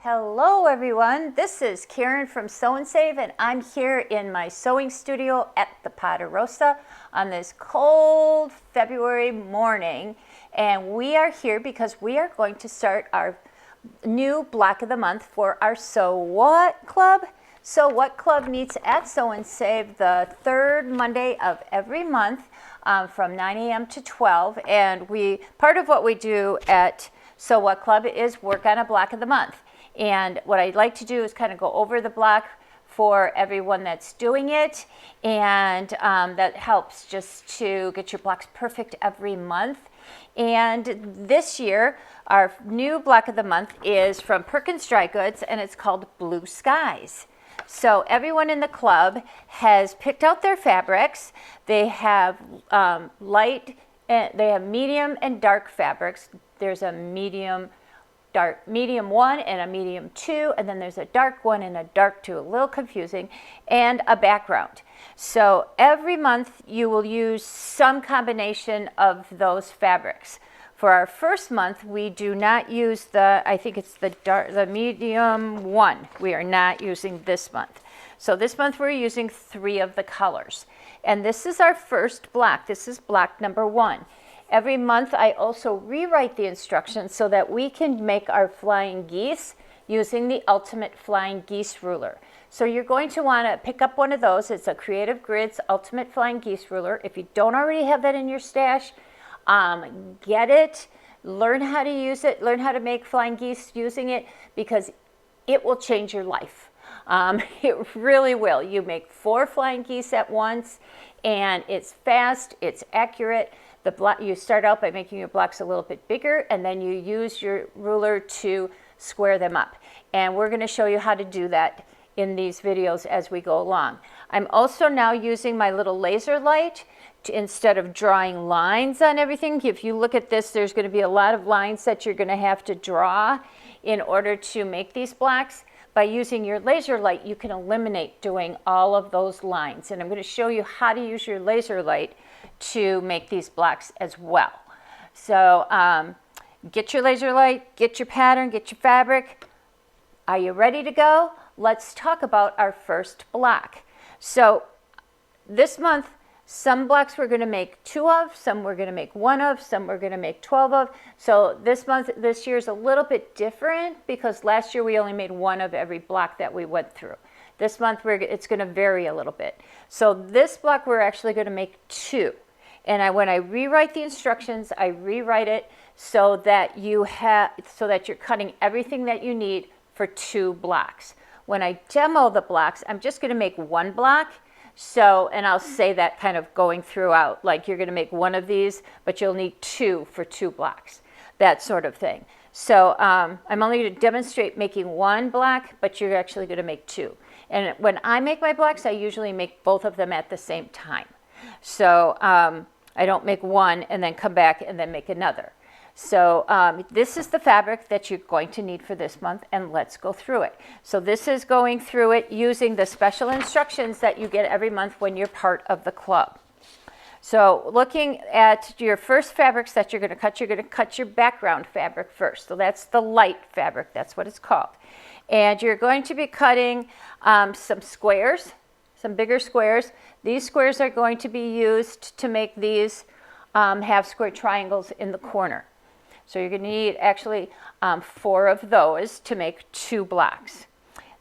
Hello everyone, this is Karen from Sew and Save, and I'm here in my sewing studio at the Ponderosa on this cold February morning, and we are here because we are going to start our new block of the month for our Sew What Club. Sew What Club meets at Sew and Save the third Monday of every month from 9 a.m. to 12, and part of what we do at Sew What Club is work on a block of the month. And what I'd like to do is kind of go over the block for everyone that's doing it, and that helps just to get your blocks perfect every month. And this year, our new block of the month is from Perkins Dry Goods, and it's called Blue Skies. So everyone in the club has picked out their fabrics. They have they have medium and dark fabrics. There's a medium 1 and a medium 2, and then there's a dark 1 and a dark 2, a little confusing, and a background. So every month you will use some combination of those fabrics. For our first month, we do not use I think it's the medium 1. We are not using this month. So this month we're using 3 of the colors. And this is our first block. This is block number 1. Every month I also rewrite the instructions so that we can make our flying geese using the Ultimate Flying Geese ruler. So you're going to want to pick up one of those. It's a Creative Grids Ultimate Flying Geese ruler. If you don't already have that in your stash, get it, learn how to use it, learn how to make flying geese using it, because it will change your life. It really will. You make 4 flying geese at once, and it's fast, it's accurate. You start out by making your blocks a little bit bigger, and then you use your ruler to square them up. And we're going to show you how to do that in these videos as we go along. I'm also now using my little laser light instead of drawing lines on everything. If you look at this, there's going to be a lot of lines that you're going to have to draw in order to make these blocks. By using your laser light, you can eliminate doing all of those lines. And I'm going to show you how to use your laser light to make these blocks as well. So get your laser light, get your pattern, get your fabric. Are you ready to go? Let's talk about our first block. So this month, some blocks we're going to make 2 of, some we're going to make 1 of, some we're going to make 12 of. So this year is a little bit different because last year we only made 1 of every block that we went through. This month it's going to vary a little bit. So this block we're actually going to make 2. And when I rewrite the instructions, I rewrite it so that you're cutting everything that you need for 2 blocks. When I demo the blocks, I'm just going to make 1 block. And I'll say that kind of going throughout, like you're going to make 1 of these, but you'll need 2 for 2 blocks, that sort of thing. So I'm only going to demonstrate making 1 block, but you're actually going to make 2. And when I make my blocks, I usually make both of them at the same time. So I don't make 1 and then come back and then make another. So this is the fabric that you're going to need for this month, and let's go through it. So this is going through it using the special instructions that you get every month when you're part of the club. So looking at your first fabrics that you're going to cut your background fabric first. So that's the light fabric, that's what it's called. And you're going to be cutting some squares, some bigger squares. These squares are going to be used to make these half square triangles in the corner. So you're going to need actually 4 of those to make 2 blocks.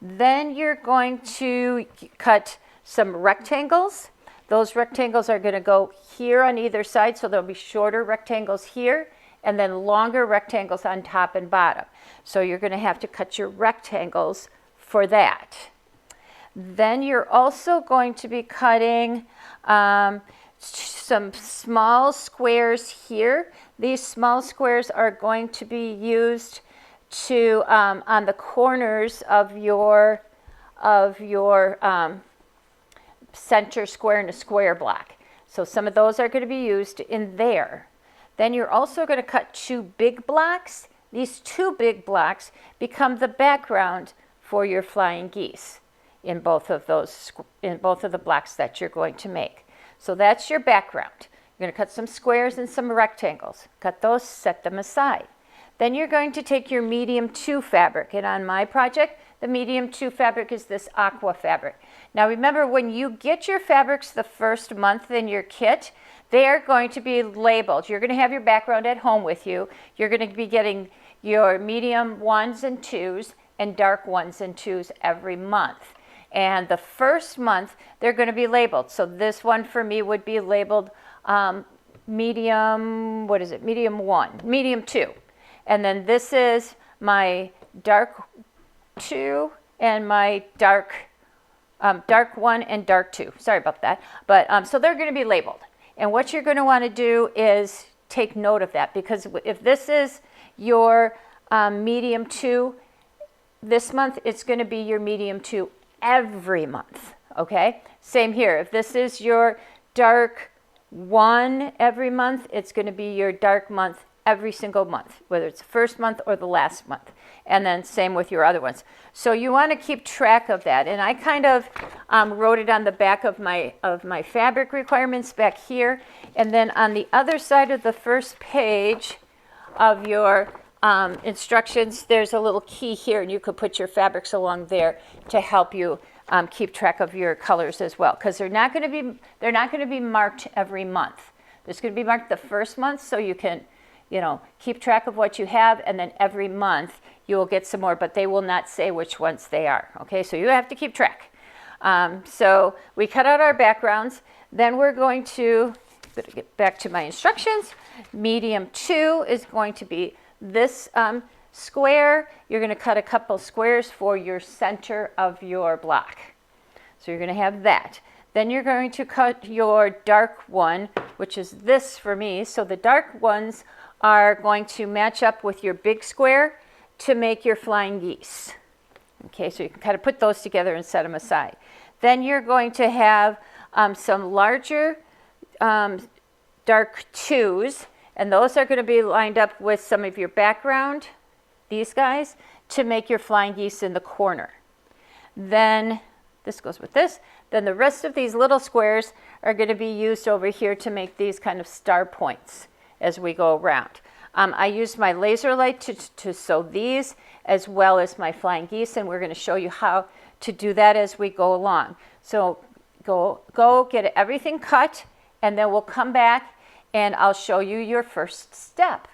Then you're going to cut some rectangles. Those rectangles are going to go here on either side, so there'll be shorter rectangles here and then longer rectangles on top and bottom. So you're going to have to cut your rectangles for that. Then you're also going to be cutting some small squares here. These small squares are going to be used to on the corners of your center square in a square block. So some of those are going to be used in there. Then you're also going to cut 2 big blocks. These 2 big blocks become the background for your flying geese in both of the blocks that you're going to make. So that's your background. You're going to cut some squares and some rectangles. Cut those, set them aside. Then you're going to take your medium 2 fabric, and on my project, the medium 2 fabric is this aqua fabric. Now remember, when you get your fabrics the first month in your kit, they are going to be labeled. You're going to have your background at home with you. You're going to be getting your medium 1s and 2s and dark 1s and 2s every month. And the first month, they're going to be labeled. So this one for me would be labeled medium, what is it? Medium 1, medium 2. And then this is my dark 2 and my dark 1 and dark 2. Sorry about that. But so they're going to be labeled. And what you're going to want to do is take note of that, because if this is your medium 2 this month, it's going to be your medium 2 every month. Okay? Same here. If this is your dark 1 every month, it's going to be your dark month every single month, whether it's the first month or the last month. And then same with your other ones. So you want to keep track of that. And I kind of wrote it on the back of my fabric requirements back here. And then on the other side of the first page of your instructions, there's a little key here, and you could put your fabrics along there to help you keep track of your colors as well, because they're not going to be marked every month. It's going to be marked the first month, so you can, keep track of what you have, and then every month you will get some more, but they will not say which ones they are. Okay, so you have to keep track. So we cut out our backgrounds. Then we're going to get back to my instructions. Medium 2 is going to be this square. You're going to cut a couple squares for your center of your block. So you're going to have that. Then you're going to cut your dark 1, which is this for me. So the dark ones are going to match up with your big square to make your flying geese. Okay, so you can kind of put those together and set them aside. Then you're going to have some larger dark 2s, and those are going to be lined up with some of your background, these guys, to make your flying geese in the corner. Then this goes with this. Then the rest of these little squares are going to be used over here to make these kind of star points as we go around. I used my laser light to sew these as well as my flying geese, and we're going to show you how to do that as we go along. So go get everything cut, and then we'll come back and I'll show you your first step.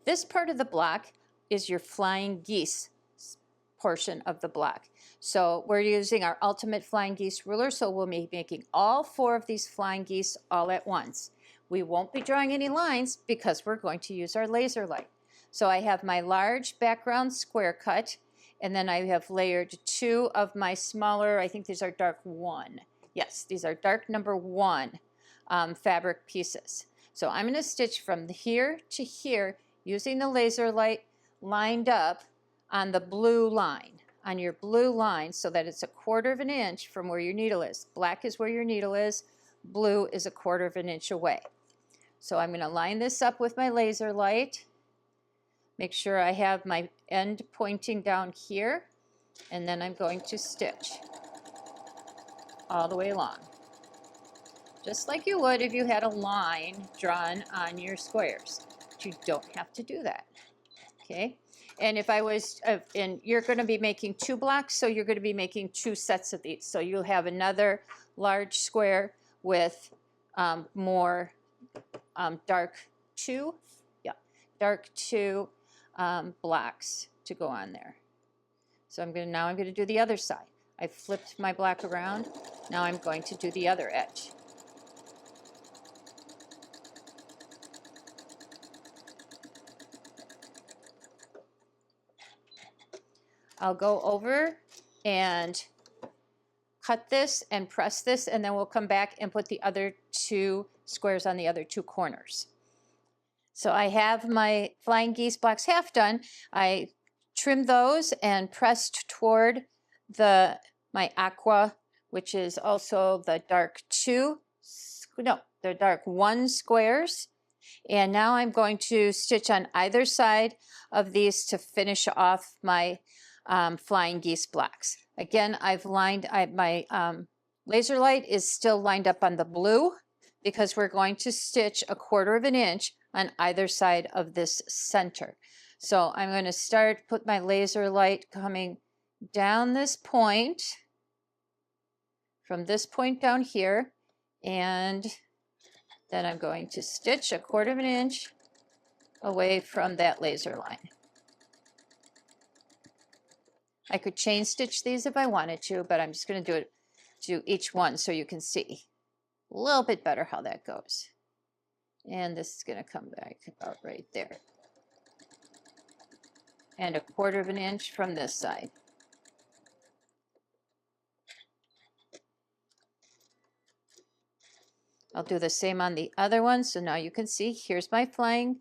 This part of the block is your flying geese portion of the block. So we're using our ultimate flying geese ruler, so we'll be making all 4 of these flying geese all at once. We won't be drawing any lines because we're going to use our laser light. So I have my large background square cut, and then I have layered 2 of my smaller, I think these are dark 1. Yes, these are dark number 1 fabric pieces. So I'm going to stitch from here to here using the laser light lined up on the blue line, on your blue line, so that it's 1/4 of an inch from where your needle is. Black is where your needle is, blue is 1/4 of an inch away. So I'm going to line this up with my laser light, make sure I have my end pointing down here, and then I'm going to stitch all the way along, just like you would if you had a line drawn on your squares. But you don't have to do that. Okay, and if I was, and you're going to be making 2 blocks, so you're going to be making 2 sets of these. So you'll have another large square with more dark 2, dark 2 blocks to go on there. So now I'm going to do the other side. I flipped my block around. Now I'm going to do the other edge. I'll go over and cut this and press this, and then we'll come back and put the other 2 squares on the other 2 corners. So I have my flying geese blocks half done. I trimmed those and pressed toward my aqua, which is also the dark 1 squares. And now I'm going to stitch on either side of these to finish off my flying geese blocks. Again, I've lined, my laser light is still lined up on the blue because we're going to stitch 1/4 inch on either side of this center. So I'm going to start, put my laser light coming down this point, from this point down here, and then I'm going to stitch 1/4 inch away from that laser line. I could chain stitch these if I wanted to, but I'm just going to do each one so you can see a little bit better how that goes. And this is going to come back about right there. And 1/4 inch from this side. I'll do the same on the other one. So now you can see, here's my flying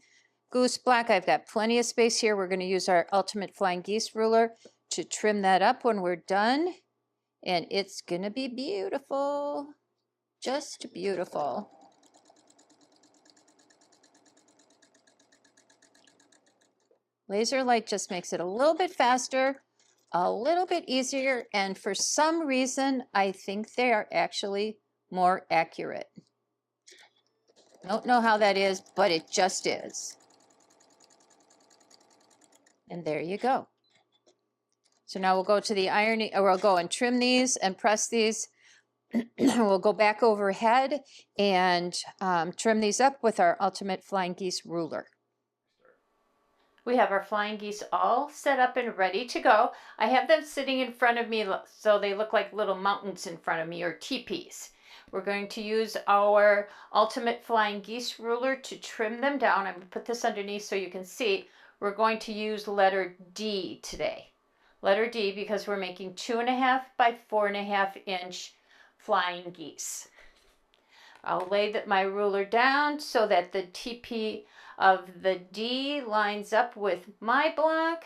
goose block. I've got plenty of space here. We're going to use our Ultimate Flying Geese ruler to trim that up when we're done. And it's going to be beautiful. Just beautiful. Laser light just makes it a little bit faster, a little bit easier, and for some reason, I think they are actually more accurate. Don't know how that is, but it just is. And there you go. So now we'll go to the ironing, or we'll go and trim these and press these. We'll go back overhead and trim these up with our Ultimate Flying Geese ruler. We have our flying geese all set up and ready to go. I have them sitting in front of me so they look like little mountains in front of me, or teepees. We're going to use our Ultimate Flying Geese ruler to trim them down. I'm going to put this underneath so you can see. We're going to use letter D today. Letter D, because we're making 2.5 by 4.5 inch flying geese. I'll lay my ruler down so that the teepee of the D lines up with my block.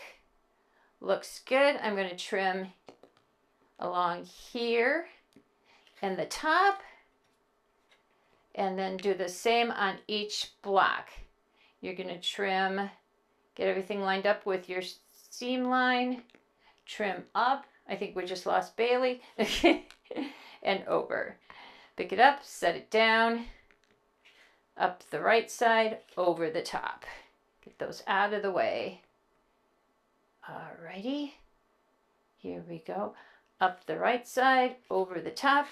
Looks good. I'm going to trim along here and the top, and then do the same on each block. You're going to trim, get everything lined up with your seam line, trim up. I think we just lost Bailey. And over. Pick it up, set it down, up the right side, over the top. Get those out of the way. Alrighty, here we go. Up the right side, over the top.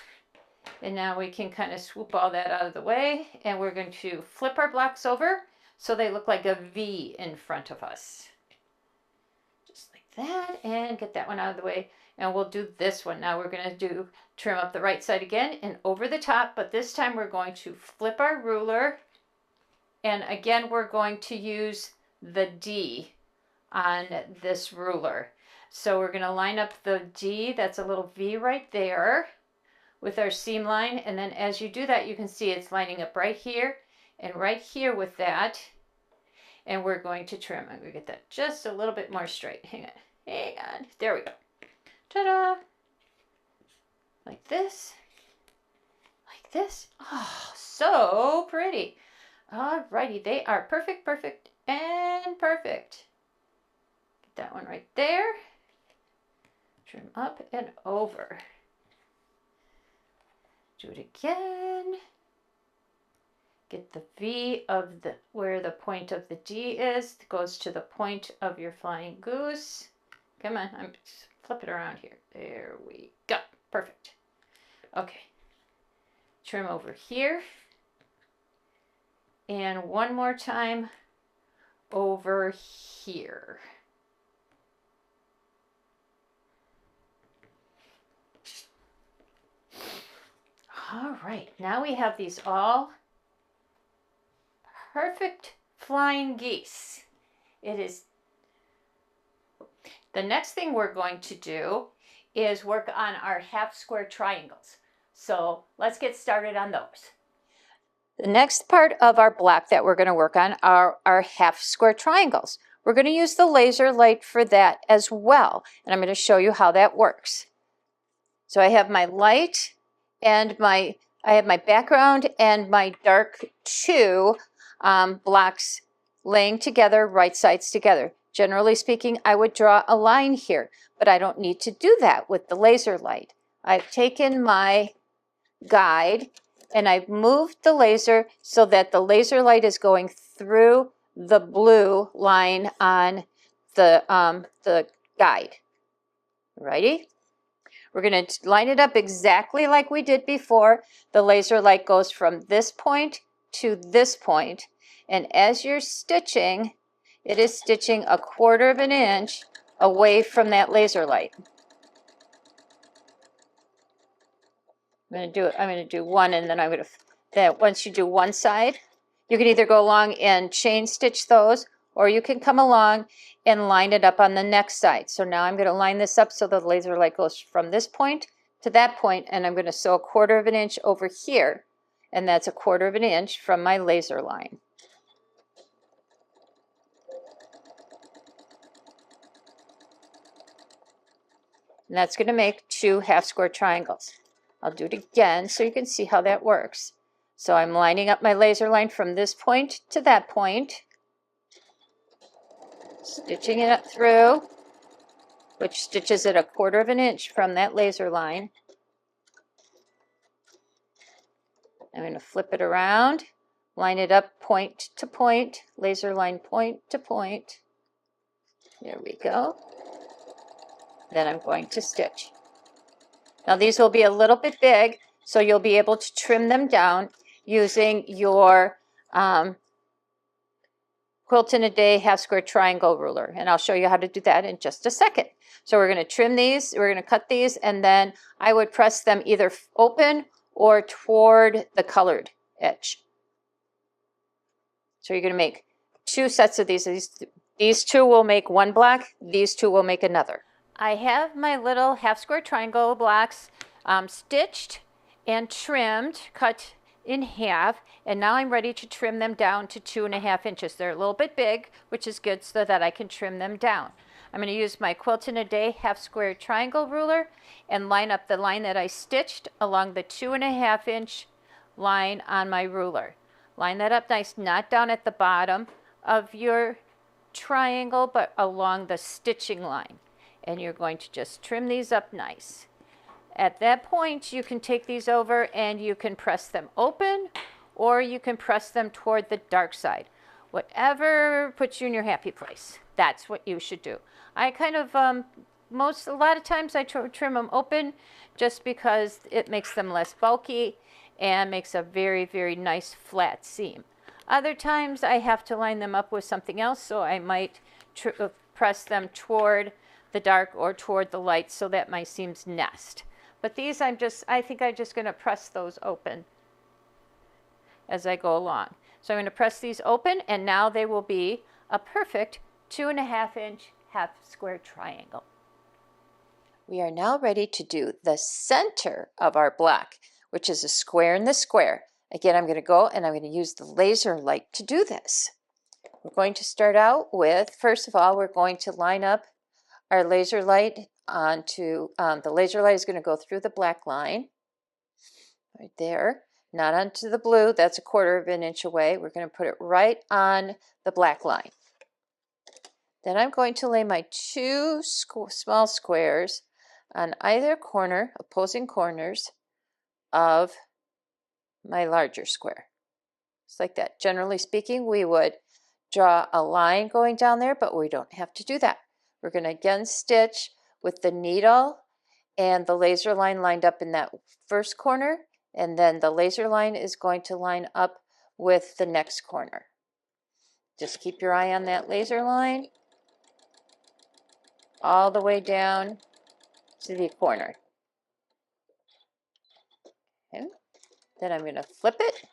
And now we can kind of swoop all that out of the way, and we're going to flip our blocks over so they look like a V in front of us. Just like that, and get that one out of the way. And we'll do this one. Now we're going to trim up the right side again and over the top, but this time we're going to flip our ruler, and again we're going to use the D on this ruler. So we're going to line up the D, that's a little V right there, with our seam line, and then as you do that you can see it's lining up right here and right here with that, and we're going to trim. I'm going to get that just a little bit more straight. Hang on, there we go. Ta-da! Like this. Like this. Oh, so pretty. Alrighty, they are perfect, perfect, and perfect. Get that one right there. Trim up and over. Do it again. Get the V of where the point of the D is. It goes to the point of your flying goose. Come on, I'm flip it around here. There we go. Perfect. Okay. Trim over here. And one more time over here. All right, now we have these all perfect flying geese. It is. The next thing we're going to do is work on our half square triangles. So let's get started on those. The next part of our block that we're going to work on are our half square triangles. We're going to use the laser light for that as well, and I'm going to show you how that works. So I have my light and I have my background and my dark 2 blocks laying together, right sides together. Generally speaking, I would draw a line here, but I don't need to do that with the laser light. I've taken my guide and I've moved the laser so that the laser light is going through the blue line on the guide. Righty? We're going to line it up exactly like we did before. The laser light goes from this point to this point, and as you're stitching, it is stitching 1/4 of an inch away from that laser light. I'm going to do one, and then once you do one side, you can either go along and chain stitch those, or you can come along and line it up on the next side. So now I'm going to line this up so the laser light goes from this point to that point, and I'm going to sew 1/4 of an inch over here, and that's 1/4 of an inch from my laser line. And that's going to make 2 half square triangles. I'll do it again so you can see how that works. So I'm lining up my laser line from this point to that point, stitching it up through, which stitches it 1/4 of an inch from that laser line. I'm going to flip it around, line it up point to point, laser line point to point. There we go. Then I'm going to stitch. Now these will be a little bit big, so you'll be able to trim them down using your Quilt in a Day half square triangle ruler, and I'll show you how to do that in just a second. So we're going to trim these, we're going to cut these, and then I would press them either open or toward the colored edge. So you're going to make 2 sets of these. These 2 will make 1 block, these 2 will make another. I have my little half square triangle blocks stitched and trimmed, cut in half, and now I'm ready to trim them down to 2.5 inches. They're a little bit big, which is good so that I can trim them down. I'm going to use my Quilt in a Day half square triangle ruler and line up the line that I stitched along the 2.5 inch line on my ruler. Line that up nice, not down at the bottom of your triangle, but along the stitching line. And you're going to just trim these up nice. At that point, you can take these over and you can press them open, or you can press them toward the dark side. Whatever puts you in your happy place, that's what you should do. I kind of, a lot of times I trim them open just because it makes them less bulky and makes a very, very nice flat seam. Other times I have to line them up with something else, so I might press them toward the dark or toward the light so that my seams nest. But these I think I'm just going to press those open as I go along. So I'm going to press these open, and now they will be a perfect 2.5 inch half square triangle. We are now ready to do the center of our block, which is a square in the square. Again, I'm going to go and I'm going to use the laser light to do this. We're going to start out with, first of all, we're going to line up our laser light onto, the laser light is going to go through the black line, right there, not onto the blue, that's 1/4 of an inch away. We're going to put it right on the black line. Then I'm going to lay my 2 small squares on either corner, opposing corners of my larger square. Just like that. Generally speaking, we would draw a line going down there, but we don't have to do that. We're going to again stitch with the needle and the laser line lined up in that first corner, and then the laser line is going to line up with the next corner. Just keep your eye on that laser line all the way down to the corner. Okay. Then I'm going to flip it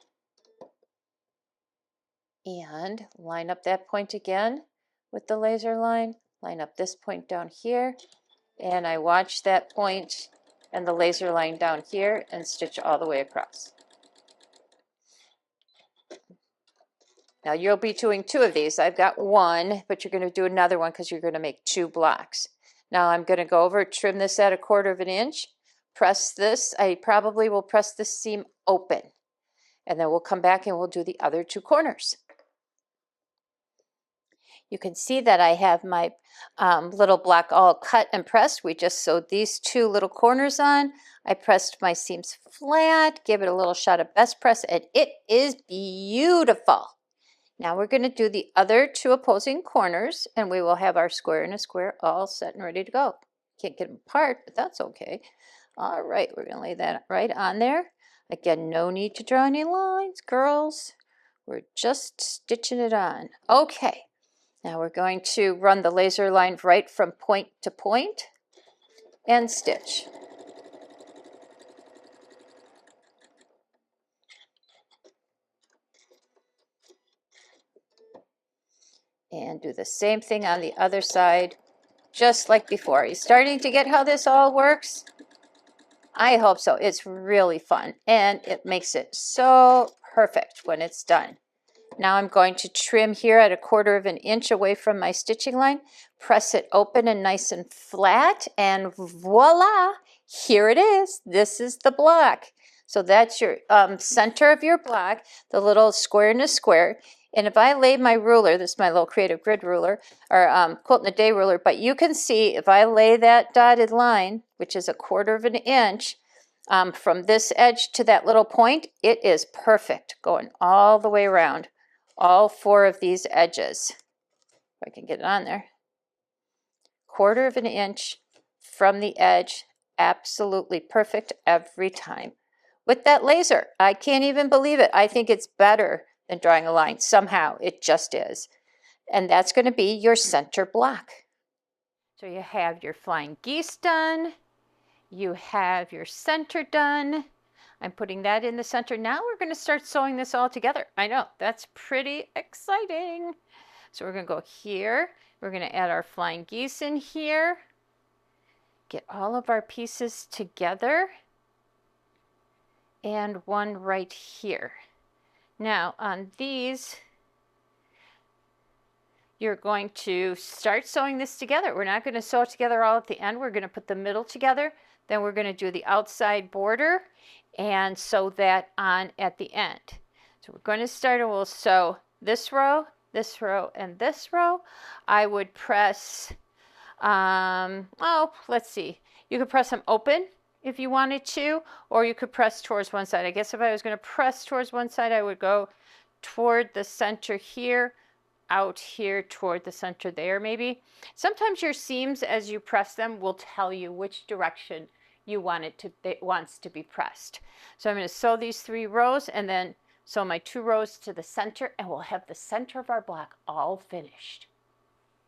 and line up that point again with the laser line. Line up this point down here, and I watch that point and the laser line down here and stitch all the way across. Now you'll be doing 2 of these. I've got 1, but you're going to do another one because you're going to make 2 blocks. Now I'm going to go over, trim this at 1/4 of an inch, press this. I probably will press this seam open, and then we'll come back and we'll do the other 2 corners. You can see that I have my little block all cut and pressed. We just sewed these two little corners on. I pressed my seams flat, gave it a little shot of best press, and it is beautiful. Now we're going to do the other two opposing corners, and we will have our square and a square all set and ready to go. Can't get them apart, but that's okay. All right, we're going to lay that right on there. Again, no need to draw any lines, girls. We're just stitching it on. Okay, now we're going to run the laser line right from point to point and stitch. And do the same thing on the other side, just like before. Are you starting to get how this all works? I hope so. It's really fun, and it makes it so perfect when it's done. Now I'm going to trim here at 1/4 of an inch away from my stitching line, press it open and nice and flat, and voila, here it is. This is the block. So that's your center of your block, the little square in a square. And if I lay my ruler, this is my little creative grid ruler, or Quilt in a Day ruler, but you can see if I lay that dotted line, which is 1/4 of an inch, from this edge to that little point, it is perfect, going all the way around, all 4 of these edges. If I can get it on there. 1/4 of an inch from the edge, absolutely perfect every time. With that laser, I can't even believe it. I think it's better than drawing a line. Somehow, it just is. And that's going to be your center block. So you have your flying geese done. You have your center done. I'm putting that in the center. Now we're going to start sewing this all together. I know, that's pretty exciting. So we're going to go here. We're going to add our flying geese in here. Get all of our pieces together. And one right here. Now on these, you're going to start sewing this together. We're not going to sew it together all at the end. We're going to put the middle together. Then we're going to do the outside border and sew that on at the end. So we're going to start, and we'll sew this row, and this row. I would press, let's see. You could press them open if you wanted to, or you could press towards one side. I guess if I was going to press towards one side, I would go toward the center here, out here toward the center there maybe. Sometimes your seams, as you press them, will tell you which direction you want it wants to be pressed. So I'm going to sew these 3 rows and then sew my 2 rows to the center, and we'll have the center of our block all finished.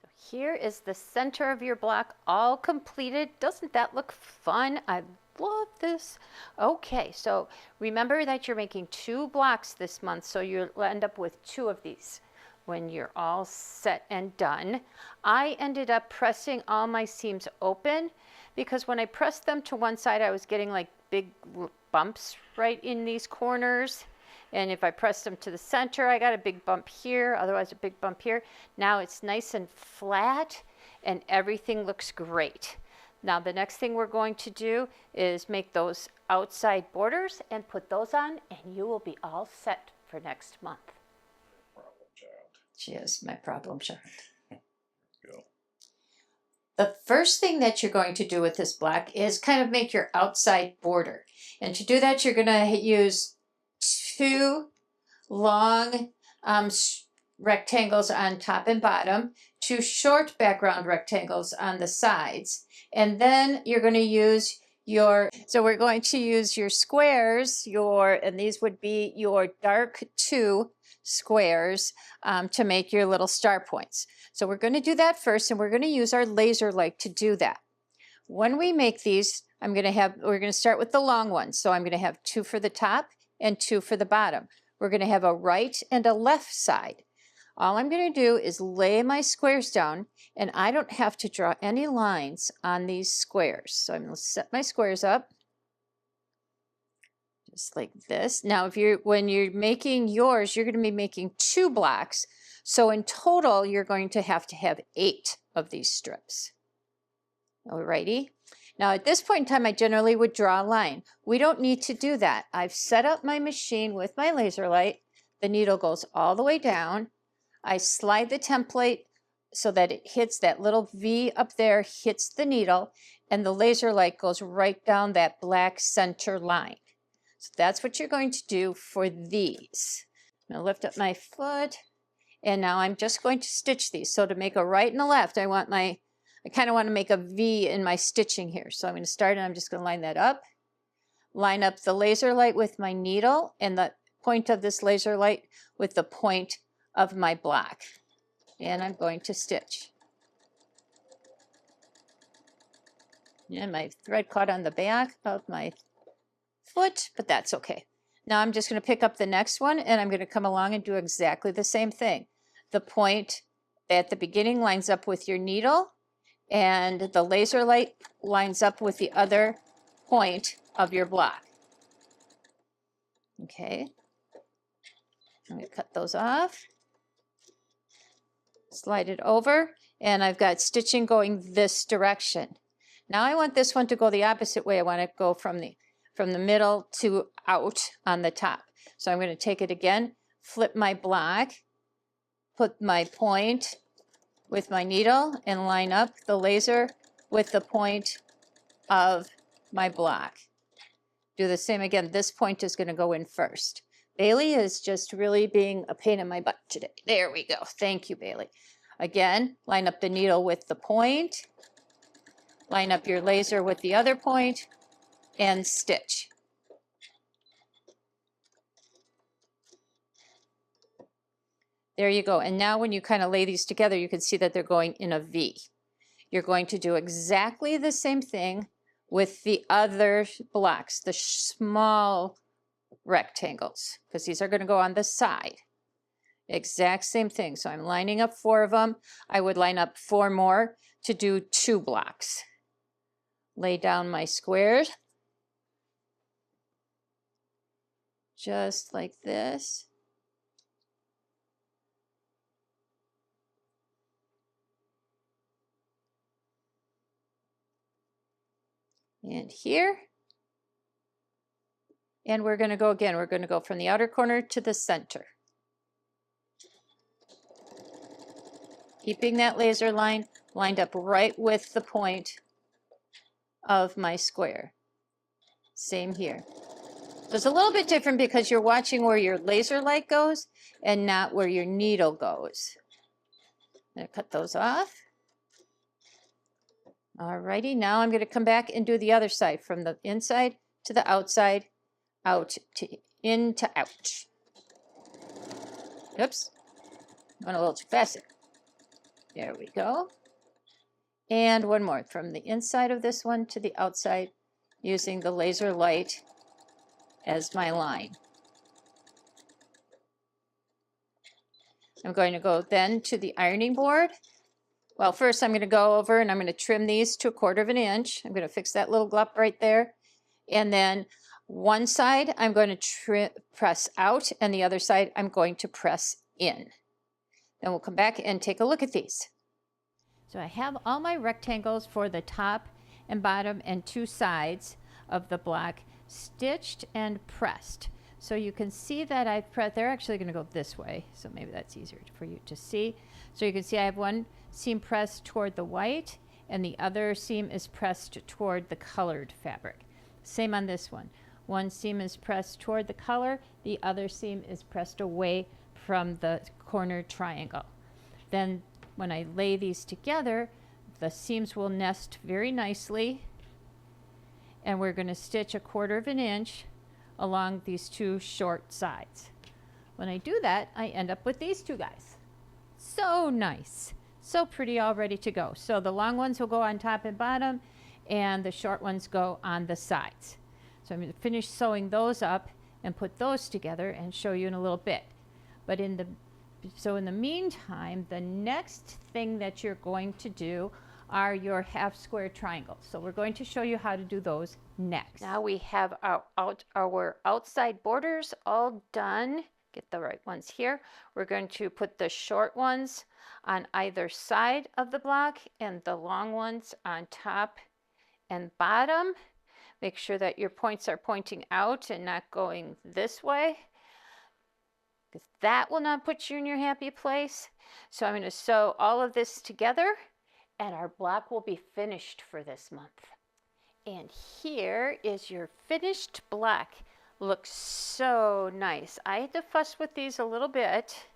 So here is the center of your block all completed. Doesn't that look fun? I love this. Okay, so remember that you're making 2 blocks this month, so you'll end up with 2 of these when you're all set and done. I ended up pressing all my seams open because when I pressed them to one side, I was getting like big bumps right in these corners. And if I pressed them to the center, I got a big bump here, otherwise a big bump here. Now it's nice and flat and everything looks great. Now the next thing we're going to do is make those outside borders and put those on, and you will be all set for next month. Problem child. She is my problem child. Go. The first thing that you're going to do with this block is kind of make your outside border. And to do that, you're going to use 2 long rectangles on top and bottom, 2 short background rectangles on the sides. And then you're going to use so we're going to use your squares, and these would be your dark 2 squares to make your little star points. So we're going to do that first, and we're going to use our laser light to do that. When we make these, we're going to start with the long ones. So I'm going to have 2 for the top and 2 for the bottom. We're going to have a right and a left side. All I'm going to do is lay my squares down, and I don't have to draw any lines on these squares. So I'm going to set my squares up just like this. Now, when you're making yours, you're going to be making 2 blocks. So in total, you're going to have 8 of these strips. Alrighty. Now at this point in time, I generally would draw a line. We don't need to do that. I've set up my machine with my laser light. The needle goes all the way down. I slide the template so that it hits that little V up there, hits the needle, and the laser light goes right down that black center line. So that's what you're going to do for these. I'm going to lift up my foot, and now I'm just going to stitch these. So to make a right and a left, I kind of want to make a V in my stitching here. So I'm going to start, and I'm just going to line that up. Line up the laser light with my needle and the point of this laser light with the point of my block. And I'm going to stitch. And my thread caught on the back of my foot, but that's okay. Now I'm just going to pick up the next one, and I'm going to come along and do exactly the same thing. The point at the beginning lines up with your needle, and the laser light lines up with the other point of your block. Okay. I'm going to cut those off. Slide it over, and I've got stitching going this direction. Now I want this one to go the opposite way. I want it to go from the middle to out on the top. So I'm going to take it again, flip my block, put my point with my needle, and line up the laser with the point of my block. Do the same again. This point is going to go in first. Bailey is just really being a pain in my butt today. There we go. Thank you, Bailey. Again, line up the needle with the point, line up your laser with the other point, and stitch. There you go. And now when you kind of lay these together, you can see that they're going in a V. You're going to do exactly the same thing with the other blocks, the small rectangles, because these are going to go on the side. Exact same thing. So I'm lining up 4 of them. I would line up 4 more to do 2 blocks. Lay down my squares. Just like this. And here. And we're going to go again. We're going to go from the outer corner to the center. Keeping that laser line lined up right with the point of my square. Same here. So it's a little bit different because you're watching where your laser light goes and not where your needle goes. I'm going to cut those off. Alrighty, now I'm going to come back and do the other side from the inside to the outside, out to in to out. Oops, went a little too fast there. There we go. And one more from the inside of this one to the outside using the laser light as my line. I'm going to go then to the ironing board. Well, first I'm going to go over and I'm going to trim these to 1/4 inch. I'm going to fix that little glop right there. And then one side I'm going to press out, and the other side I'm going to press in. Then we'll come back and take a look at these. So I have all my rectangles for the top and bottom and 2 sides of the block stitched and pressed. So you can see that I've pressed, they're actually going to go this way, so maybe that's easier for you to see. So you can see I have one seam pressed toward the white, and the other seam is pressed toward the colored fabric. Same on this one. One seam is pressed toward the color, the other seam is pressed away from the corner triangle. Then when I lay these together, the seams will nest very nicely, and we're going to stitch 1/4 inch along these 2 short sides. When I do that, I end up with these 2 guys. So nice, so pretty, all ready to go. So the long ones will go on top and bottom, and the short ones go on the sides. So I'm going to finish sewing those up and put those together and show you in a little bit. But in the meantime, the next thing that you're going to do are your half square triangles. So we're going to show you how to do those next. Now we have our outside borders all done. Get the right ones here. We're going to put the short ones on either side of the block and the long ones on top and bottom. Make sure that your points are pointing out and not going this way. because that will not put you in your happy place. So I'm going to sew all of this together and our block will be finished for this month. And here is your finished block. Looks so nice. I had to fuss with these a little bit.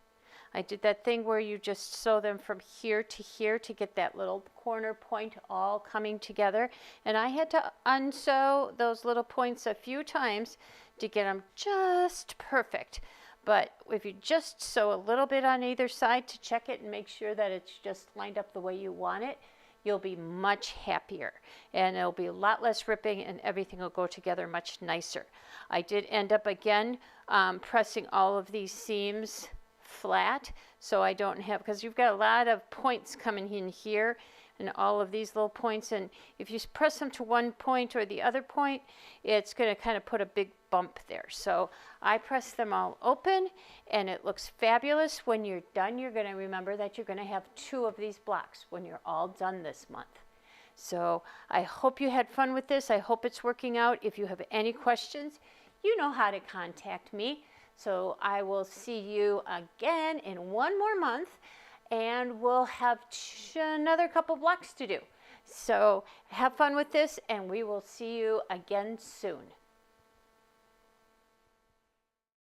I did that thing where you just sew them from here to get that little corner point all coming together. And I had to unsew those little points a few times to get them just perfect. But if you just sew a little bit on either side to check it and make sure that it's just lined up the way you want it, you'll be much happier and it'll be a lot less ripping and everything will go together much nicer. I did end up again pressing all of these seams flat so I don't have, because you've got a lot of points coming in here and all of these little points, and if you press them to one point or the other point, it's going to kind of put a big bump there. So I press them all open and it looks fabulous. When you're done, you're going to remember that you're going to have 2 of these blocks when you're all done this month. So I hope you had fun with this. I hope it's working out. If you have any questions, you know how to contact me. So I will see you again in 1 more month and we'll have another couple blocks to do. So have fun with this and we will see you again soon.